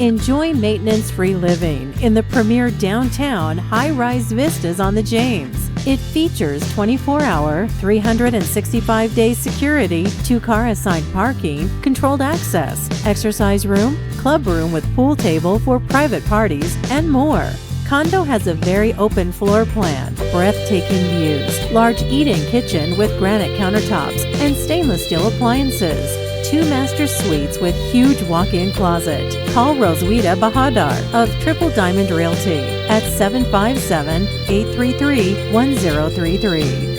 Enjoy maintenance-free living in the premier downtown high-rise Vistas on the James. It features 24-hour, 365-day security, 2-car assigned parking, controlled access, exercise room, club room with pool table for private parties, and more. Condo has a very open floor plan, breathtaking views, large eat-in kitchen with granite countertops and stainless steel appliances, 2 master suites with huge walk-in closet. Call Roswitha Bahadar of Triple Diamond Realty at 757-833-1033.